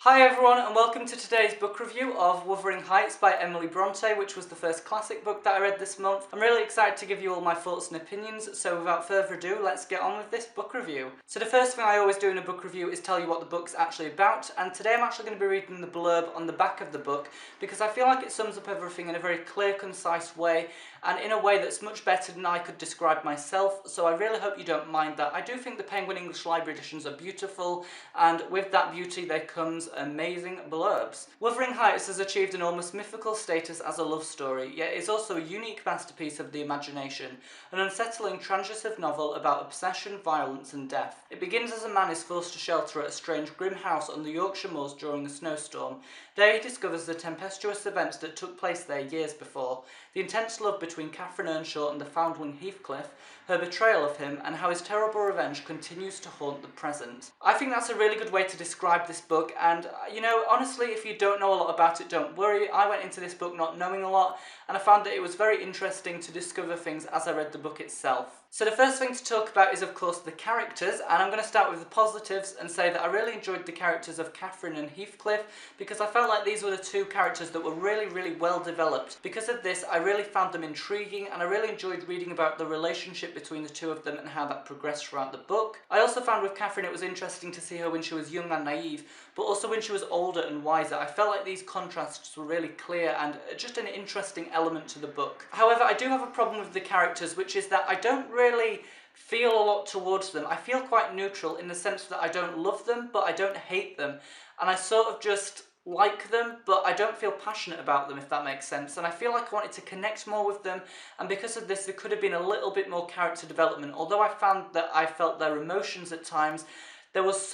Hi everyone and welcome to today's book review of Wuthering Heights by Emily Brontë, which was the first classic book that I read this month. I'm really excited to give you all my thoughts and opinions, so without further ado, let's get on with this book review. So the first thing I always do in a book review is tell you what the book's actually about, and today I'm actually going to be reading the blurb on the back of the book because I feel like it sums up everything in a very clear, concise way, and in a way that's much better than I could describe myself, so I really hope you don't mind that. I do think the Penguin English Library editions are beautiful, and with that beauty there comes amazing blurbs. Wuthering Heights has achieved an almost mythical status as a love story, yet is also a unique masterpiece of the imagination, an unsettling transitive novel about obsession, violence and death. It begins as a man is forced to shelter at a strange grim house on the Yorkshire moors during a snowstorm. There he discovers the tempestuous events that took place there years before, the intense love between Catherine Earnshaw and the foundling Heathcliff, her betrayal of him, and how his terrible revenge continues to haunt the present. I think that's a really good way to describe this book, and you know, honestly, if you don't know a lot about it, don't worry. I went into this book not knowing a lot, and I found that it was very interesting to discover things as I read the book itself. So the first thing to talk about is of course the characters, and I'm going to start with the positives and say that I really enjoyed the characters of Catherine and Heathcliff because I felt like these were the two characters that were really well developed. Because of this, I really found them intriguing and I really enjoyed reading about the relationship between the two of them and how that progressed throughout the book. I also found with Catherine it was interesting to see her when she was young and naive, but also when she was older and wiser. I felt like these contrasts were really clear and just an interesting element to the book. However, I do have a problem with the characters, which is that I don't really feel a lot towards them. I feel quite neutral in the sense that I don't love them, but I don't hate them. And I sort of just like them, but I don't feel passionate about them, if that makes sense. And I feel like I wanted to connect more with them, and because of this there could have been a little bit more character development. Although I found that I felt their emotions at times, there was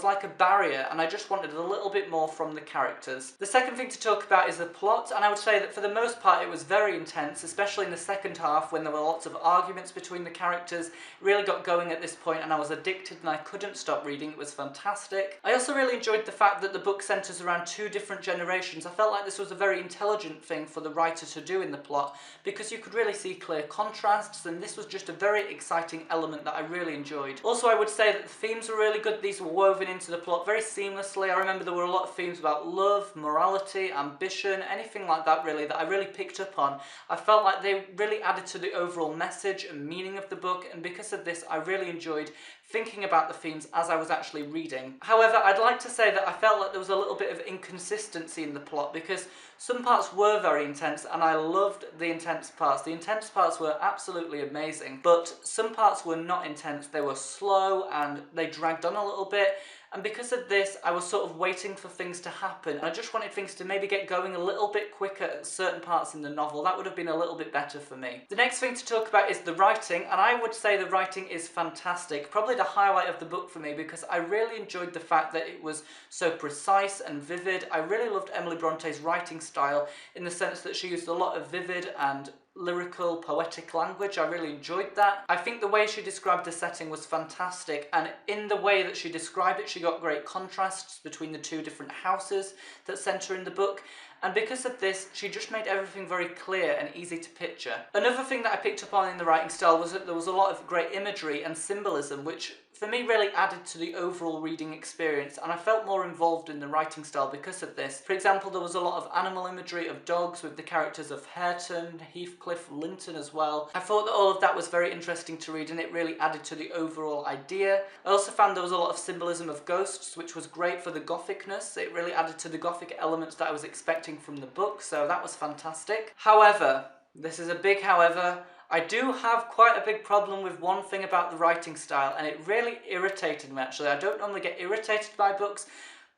like a barrier, and I just wanted a little bit more from the characters. The second thing to talk about is the plot, and I would say that for the most part it was very intense, especially in the second half when there were lots of arguments between the characters. It really got going at this point and I was addicted and I couldn't stop reading. It was fantastic. I also really enjoyed the fact that the book centres around two different generations. I felt like this was a very intelligent thing for the writer to do in the plot because you could really see clear contrasts, and this was just a very exciting element that I really enjoyed. Also, I would say that the themes were really good. These were woven into the plot very seamlessly. I remember there were a lot of themes about love, morality, ambition, anything like that really, that I really picked up on. I felt like they really added to the overall message and meaning of the book, and because of this I really enjoyed thinking about the themes as I was actually reading. However, I'd like to say that I felt like there was a little bit of inconsistency in the plot because some parts were very intense and I loved the intense parts. The intense parts were absolutely amazing, but some parts were not intense. They were slow and they dragged on a little bit. And because of this, I was sort of waiting for things to happen. And I just wanted things to maybe get going a little bit quicker at certain parts in the novel. That would have been a little bit better for me. The next thing to talk about is the writing, and I would say the writing is fantastic. Probably the highlight of the book for me because I really enjoyed the fact that it was so precise and vivid. I really loved Emily Bronte's writing style in the sense that she used a lot of vivid and lyrical, poetic language. I really enjoyed that. I think the way she described the setting was fantastic, and in the way that she described it, she got great contrasts between the two different houses that centre in the book. And because of this, she just made everything very clear and easy to picture. Another thing that I picked up on in the writing style was that there was a lot of great imagery and symbolism, which for me really added to the overall reading experience, and I felt more involved in the writing style because of this. For example, there was a lot of animal imagery of dogs with the characters of Hareton, Heathcliff, Linton as well. I thought that all of that was very interesting to read and it really added to the overall idea. I also found there was a lot of symbolism of ghosts, which was great for the gothicness. It really added to the gothic elements that I was expecting from the book, so that was fantastic. However, this is a big however, I do have quite a big problem with one thing about the writing style, and it really irritated me actually. I don't normally get irritated by books,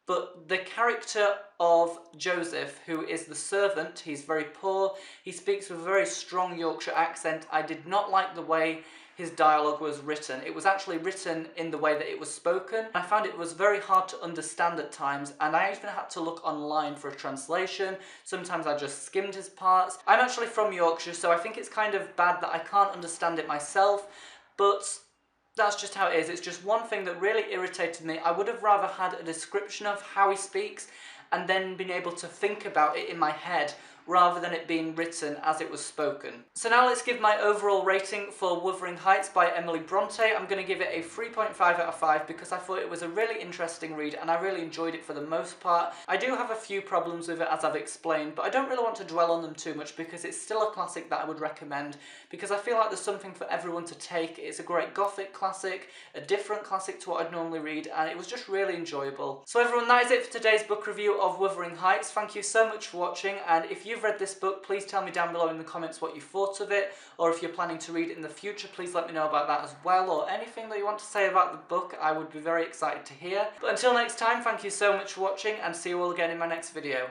but the character of Joseph, who is the servant, he's very poor, he speaks with a very strong Yorkshire accent. I did not like the way his dialogue was written. It was actually written in the way that it was spoken. I found it was very hard to understand at times, and I even had to look online for a translation. Sometimes I just skimmed his parts. I'm actually from Yorkshire, so I think it's kind of bad that I can't understand it myself, but that's just how it is. It's just one thing that really irritated me. I would have rather had a description of how he speaks and then been able to think about it in my head, rather than it being written as it was spoken. So now let's give my overall rating for Wuthering Heights by Emily Brontë. I'm going to give it a 3.5 out of 5 because I thought it was a really interesting read and I really enjoyed it for the most part. I do have a few problems with it as I've explained, but I don't really want to dwell on them too much because it's still a classic that I would recommend, because I feel like there's something for everyone to take. It's a great gothic classic, a different classic to what I'd normally read, and it was just really enjoyable. So everyone, that is it for today's book review of Wuthering Heights. Thank you so much for watching, and if you've read this book, please tell me down below in the comments what you thought of it, or if you're planning to read it in the future, please let me know about that as well, or anything that you want to say about the book. I would be very excited to hear. But until next time, thank you so much for watching, and see you all again in my next video.